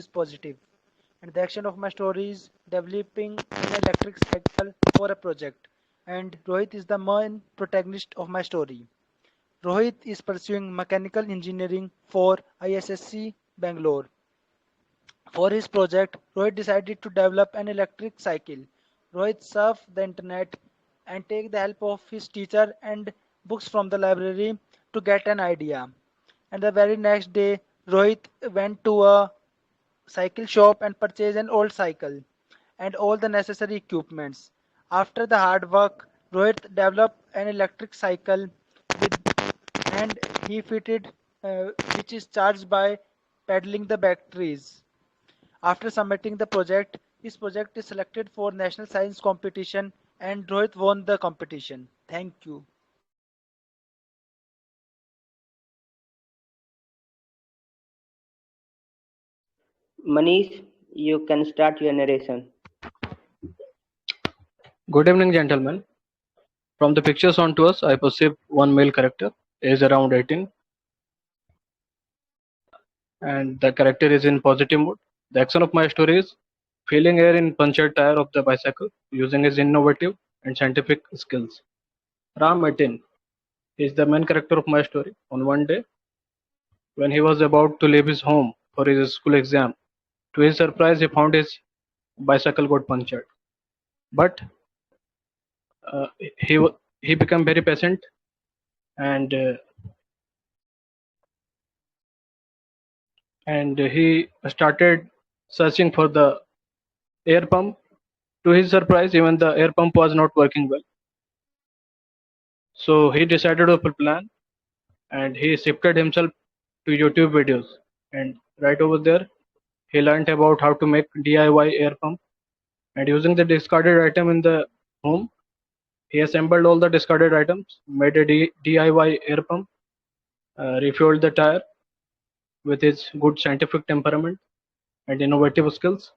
is positive. And the action of my story is developing an electric cycle for a project. And Rohit is the main protagonist of my story. Rohit is pursuing mechanical engineering for ISSC Bangalore. For his project, Rohit decided to develop an electric cycle. Rohit surfed the internet and take the help of his teacher and books from the library to get an idea. And the very next day, Rohit went to a cycle shop and purchased an old cycle and all the necessary equipments. After the hard work, Rohit developed an electric cycle with and he fitted which is charged by pedaling the batteries. After submitting the project, his project is selected for national science competition and Rohit won the competition. Thank you. Manish, you can start your narration. Good evening, gentlemen. From the pictures shown to us, I perceive one male character, age around 18, and the character is in positive mood. The action of my story is filling air in punctured tire of the bicycle using his innovative and scientific skills. Ram 18 is the main character of my story. On one day, when he was about to leave his home for his school exam, to his surprise, he found his bicycle got punctured. But uh, he he became very patient and he started searching for the air pump. To his surprise, even the air pump was not working well. So he decided of a plan and he shifted himself to YouTube videos. And right over there, he learned about how to make DIY air pump. And using the discarded item in the home, he assembled all the discarded items, made a DIY air pump, refueled the tire with his good scientific temperament and innovative skills,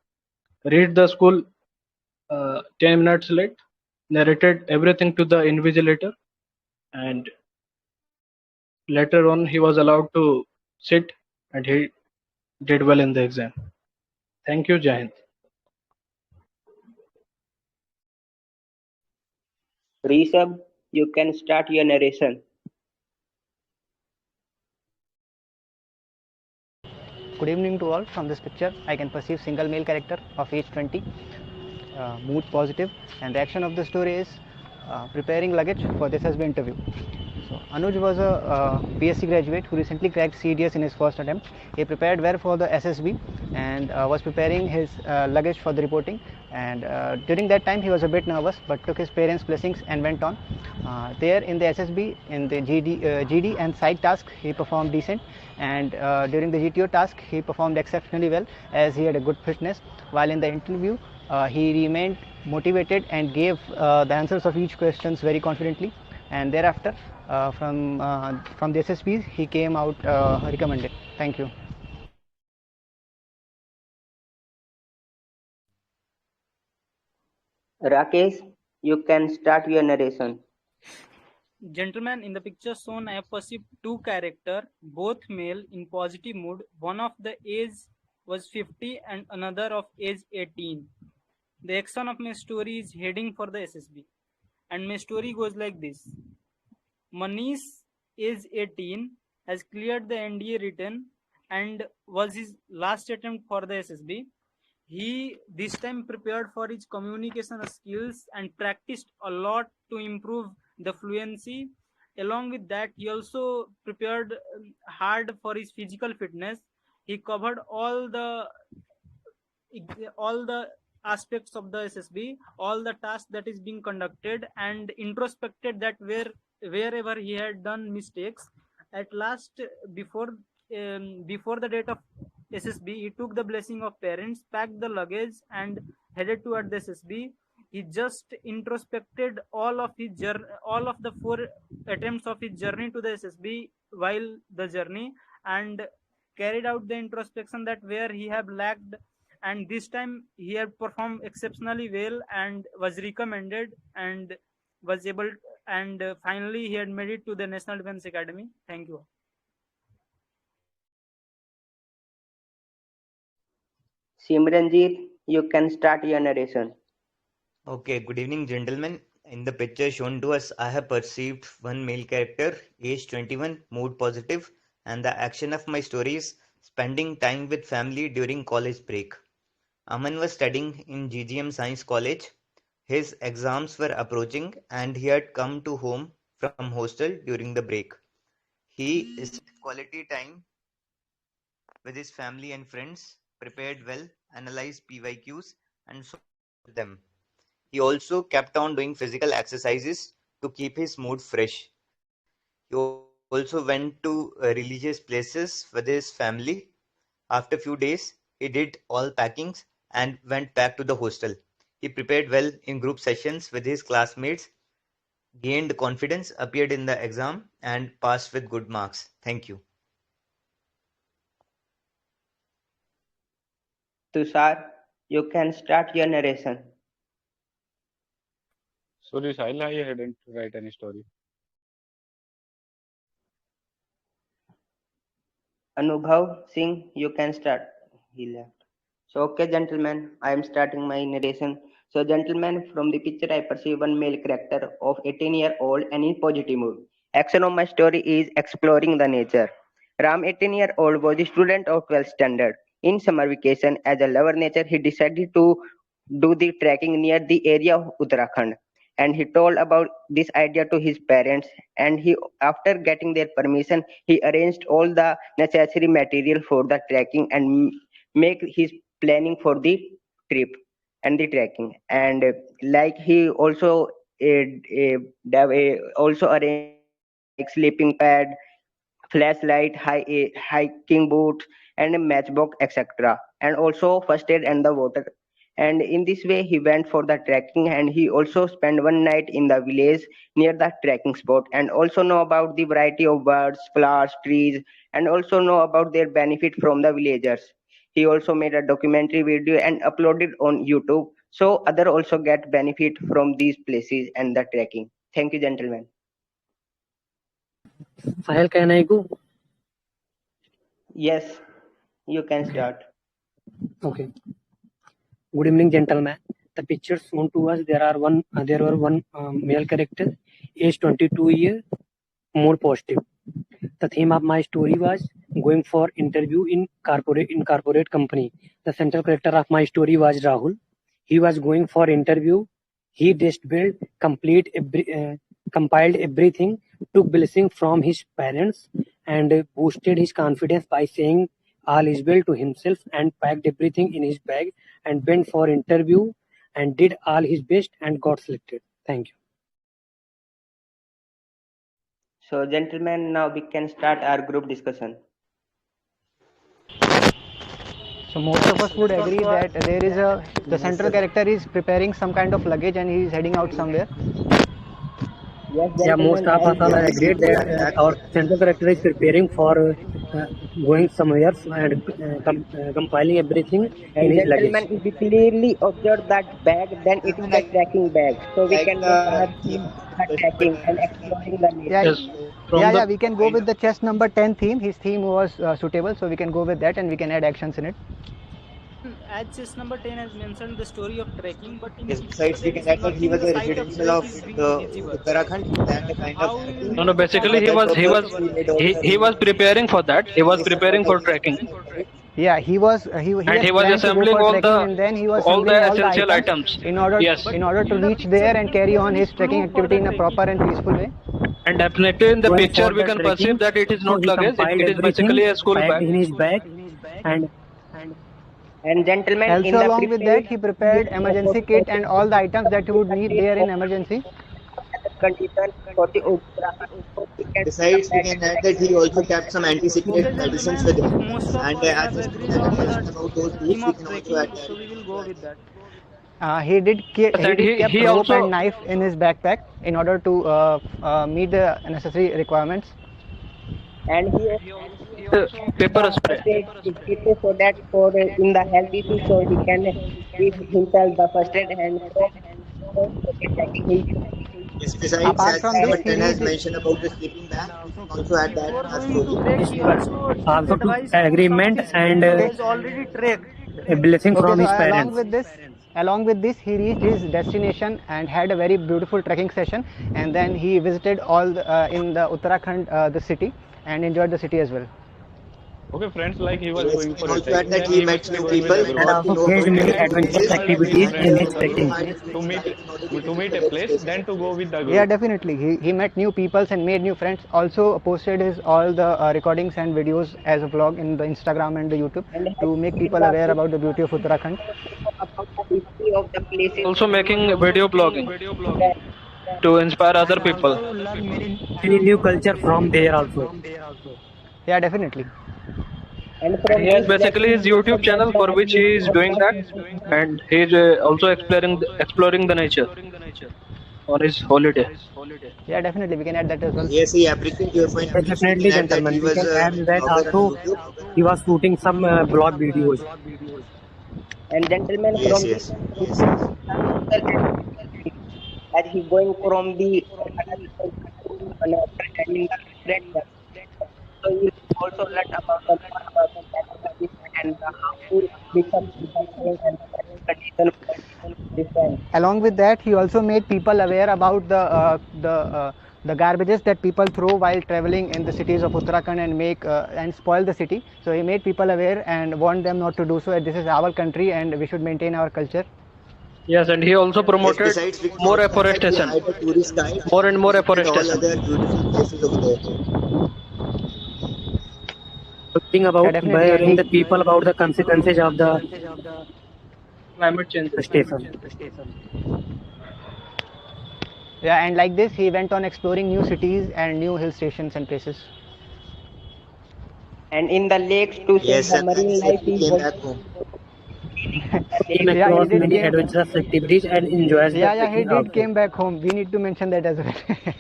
reached the school 10 minutes late, narrated everything to the invigilator, and later on he was allowed to sit and he did well in the exam. Thank you, Jai Hind. Rishabh, you can start your narration. Good evening to all. From this picture, I can perceive single male character of age 20, mood positive, and the action of the story is preparing luggage for this SSB interview. So Anuj was a BSc graduate who recently cracked CDS in his first attempt. He prepared well for the SSB and was preparing his luggage for the reporting. And during that time, he was a bit nervous, but took his parents' blessings and went on. There in the SSB, in the GD and side task, he performed decent. And during the GTO task, he performed exceptionally well as he had a good fitness. While in the interview, he remained motivated and gave the answers of each questions very confidently. And thereafter, from the SSBs, he came out recommended. Thank you. Rakesh, you can start your narration. Gentlemen, in the picture shown, I have perceived two characters, both male in positive mood. One of the age was 50 and another of age 18. The action of my story is heading for the SSB. And my story goes like this. Manish, age 18, has cleared the NDA written and was his last attempt for the SSB. He this time prepared for his communication skills and practiced a lot to improve the fluency. Along with that, he also prepared hard for his physical fitness. He covered all the aspects of the SSB, all the tasks that is being conducted, and introspected that wherever he had done mistakes. At last, before the date of SSB, he took the blessing of parents, packed the luggage, and headed toward the SSB. He just introspected all of the 4 attempts of his journey to the SSB while the journey, and carried out the introspection that where he had lacked, and this time he had performed exceptionally well and was recommended and was able, and finally he had made it to the National Defense Academy. Thank you. Simranjit, you can start your narration. Okay, good evening, gentlemen. In the picture shown to us, I have perceived one male character, age 21, mood positive, and the action of my story is spending time with family during college break. Aman was studying in GGM Science College. His exams were approaching and he had come to home from hostel during the break. He spent quality time with his family and friends, prepared well, analyzed PYQs, and solved them. He also kept on doing physical exercises to keep his mood fresh. He also went to religious places with his family. After few days, he did all packings and went back to the hostel. He prepared well in group sessions with his classmates, gained confidence, appeared in the exam, and passed with good marks. Thank you. Tushar, you can start your narration. Sorry, Sahil, I didn't write any story. Anubhav Singh, you can start. He left. So, okay, gentlemen, I am starting my narration. So, gentlemen, from the picture, I perceive one male character of 18-year-old and in positive mood. Action of my story is exploring the nature. Ram, 18-year-old, was a student of 12th standard. In summer vacation, as a lover nature, he decided to do the trekking near the area of Uttarakhand. And he told about this idea to his parents. And he, after getting their permission, he arranged all the necessary material for the trekking and make his planning for the trip and the trekking. And like he also also arranged like sleeping pad, flashlight, hiking boots, and a matchbox, etc. And also first aid and the water. And in this way, he went for the trekking, and he also spent one night in the village near the trekking spot, and also know about the variety of birds, flowers, trees, and also know about their benefit from the villagers. He also made a documentary video and uploaded on YouTube, so other also get benefit from these places and the trekking. Thank you, gentlemen. Sahil, can I go? Yes, you can start. Okay. Good evening, gentlemen. The pictures shown to us, there were one male character, age 22 years, more positive. The theme of my story was going for interview in corporate company. The central character of my story was Rahul. He was going for interview. He just built, compiled everything, took blessing from his parents, and boosted his confidence by saying all is well to himself, and packed everything in his bag and went for interview and did all his best and got selected. Thank you. So, gentlemen, now we can start our group discussion. So most of us would agree that the central character is preparing some kind of luggage and he is heading out somewhere. Yes, Yeah, most gentlemen, of us are agreed that our central character is preparing for going somewhere and compiling everything in and his luggage. gentlemen, if we clearly observe that bag, then it is a trekking bag. So we can make our theme the trekking and exploring the Yeah, nature. Yes, yeah, we can go with the chest number 10 theme. His theme was suitable, so we can go with that and we can add actions in it. As chess number 10 has mentioned the story of trekking, but in Yes, picture besides we there can is add that he nothing. was The a site of residential trek of is the visible. Uttarakhand and a kind of How we will no, make the basically for forest that he purpose visible? was we made all he was the preparing for that. He was basic preparing support for of the trekking, Yeah, he and had he was planned to go assembling for trekking and then he was all assembling the all the essential items items. in Yes, order to In the reach picture there we and can carry see on only his trekking crew for activity the in a proper trekking. and peaceful way. and definitely in the Going picture for we the can trekking, perceive that it is so not he luggage. compiled It is everything, basically a school packed bag. in his bag, and And gentlemen, in Also the along with that, preparing he prepared emergency kit and all the items that he would need there in emergency. condition for the Uttarakhand, so we can see the besides we bag can and add that he also the kept some Okay, anti-secret medicines with gentlemen, him, most of and us as have just agreed had on the mentioned about those theme boots, we of can also trekking, add that. so we will go with that. He And did kept he rope and also knife in his backpack in order to meet the necessary requirements. and he pepper the spray. first aid kit so that for in the health issue, so he can give himself the first aid and for taking his Yes, besides Apart as from number this, he 10 has needs mentioned about the sleeping bag, we can also add that Before in our going to story. trek, yes, he but also took also to advice from some of agreement his and friend who okay. has already trekked. a blessing Okay, from so his parents. along with this, he reached his destination and had a very beautiful trekking session, and then he visited all in the Uttarakhand, the city, and enjoyed the city as well. Okay, friends, like he was Yes, going and for a also at trekking, that then he he met must be new going with people, a And group. got to also know faced So about he many had different to adventurous take cultures, like his activities and in friends his on the also trekking. route had to meet knowledge to about meet a the place, spaces. then to go with the Yeah, group. definitely. He met new peoples and made new friends. Also posted his all the recordings and videos as a vlog in the Instagram and the YouTube and had to make made people the aware book about the beauty of Uttarakhand. about the history of the He was places also making video blogging that to inspire other And people. also learn Many new culture from there also. Yeah, definitely. and And from he has his basically his lessons he YouTube learned that channel the for which he ability is of doing one that, person and he's also exploring the nature on his holiday. Yeah, definitely. We can add that as well. Yes, he appreciate your point Yes, which we can definitely, add that gentlemen. he We was can a add that blogger on also YouTube. he was shooting some blog videos. and gentlemen Yes, from the yes. as he going from the and after attending the different work. So you also learn about the more about the technology and the how to become independent and the condition different. Along with that, he also made people aware about the garbages that people throw while traveling in the cities of Uttarakhand and make and spoil the city. So he made people aware and warned them not to do so. This is our country and we should maintain our culture. Yes, and he also Yes, promoted besides we can more also add that he afforestation, hired a tourist guide more and and more visited all afforestation. other beautiful places over there. Talking Yeah, about definitely. And bearing he the people about the consequences of the Climate changes. station. yeah, and like this, he went on exploring new cities and new hill stations and places. And in the lakes to save Yes, the and then marine life, safely he came was back home. the Came lakes Yeah, and he across did many came. adventurous activities and enjoys the Yeah, he trekking did also. came back home. We need to mention that as well.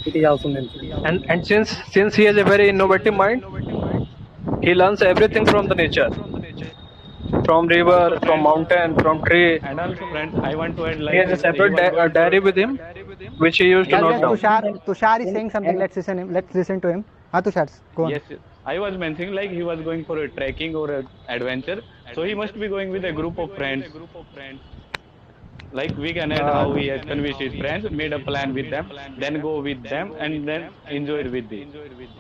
It is also mentioned. And since he has a very innovative mind, he learns everything from the nature, from river, Also, from friends, mountain, from tree. I want to add He like has a he separate was going for diary with him, which he used to Yes, note yes. down. Tushar is saying something. and Let's listen to him. Tushar, go on. yes, I was mentioning like he was going for a trekking or a adventure, so he must be going with a group of friends. Like we can add Uh, how he has convinced his friends, made a plan with them, then go with them, and then enjoyed with the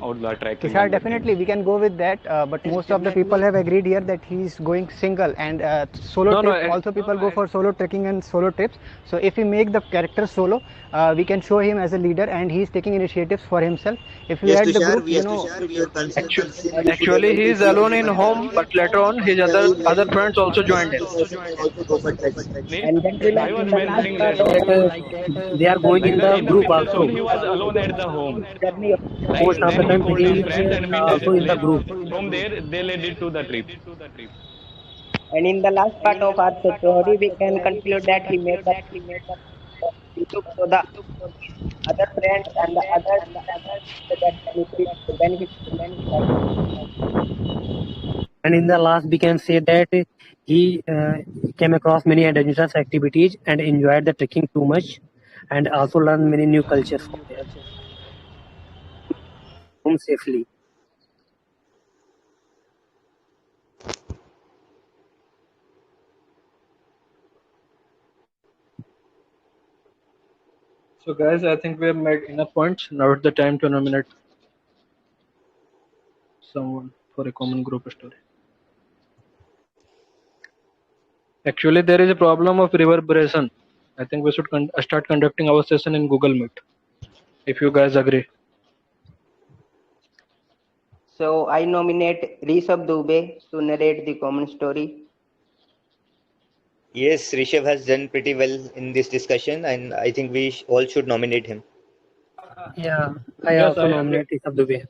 all the trekking Tushar, and the things. definitely we can go with that, but most of the people have agreed here that he's going single and solo No, no, trip. Also, people go for solo trekking and solo trips. So, if we make the character solo, we can show him as a leader and he's taking initiatives for himself. If we Yes, add the Tushar, group, yes, Tushar, we are actually, considered we should actually able he to is see alone in everyone home, traveling, but later on his but other very friends also joined him. the person can also go for trekking. and gentlemen I was in the last mentioning part that of That they are going like in the the in the group picture also. shown he was alone at the home. journey of Like Most of then the he time called he his is friends and meet at a also in the place. group. From there they led it to the trip. and in the last part of our story we can conclude that he made the YouTube so the other friends and the others that benefit And in the last, we can say that he came across many adventurous activities and enjoyed the trekking too much, and also learned many new cultures from there. Home safely. So, guys, I think we have made enough points. Now it's the time to nominate someone for a common group story. Actually, there is a problem of reverberation. I think we should start conducting our session in Google Meet, if you guys agree. so I nominate Rishabh Dubey to narrate the common story. Yes, Rishabh has done pretty well in this discussion, and I think we all should nominate him. Yeah, I Yes, also I agree. nominate Rishabh Dubey.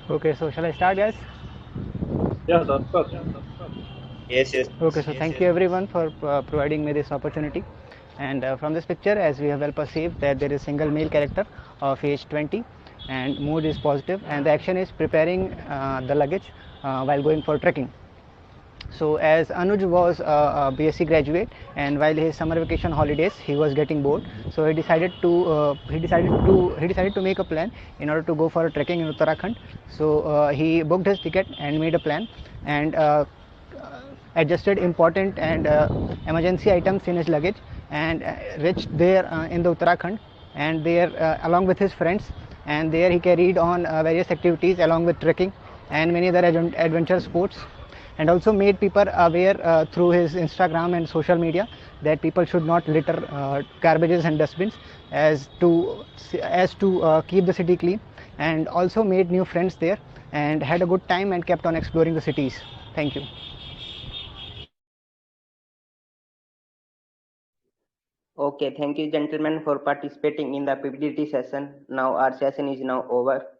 Okay, so shall I start, guys? Yes, of course. Yes, yes. Okay, so thank you everyone for providing me this opportunity. And from this picture, as we have well perceived, that there is single male character of age 20, and mood is positive, and the action is preparing the luggage while going for trekking. So as Anuj was a BSc graduate, and while his summer vacation holidays he was getting bored, so he decided to make a plan in order to go for a trekking in Uttarakhand. So he booked his ticket and made a plan, and adjusted important and emergency items in his luggage, and reached there in the Uttarakhand, and there along with his friends, and there he carried on various activities along with trekking and many other adventure sports, and also made people aware through his Instagram and social media that people should not litter garbages and dustbins, as to keep the city clean, and also made new friends there and had a good time and kept on exploring the cities. Thank you. Okay, thank you, gentlemen, for participating in the PPT session. Now our session is now over.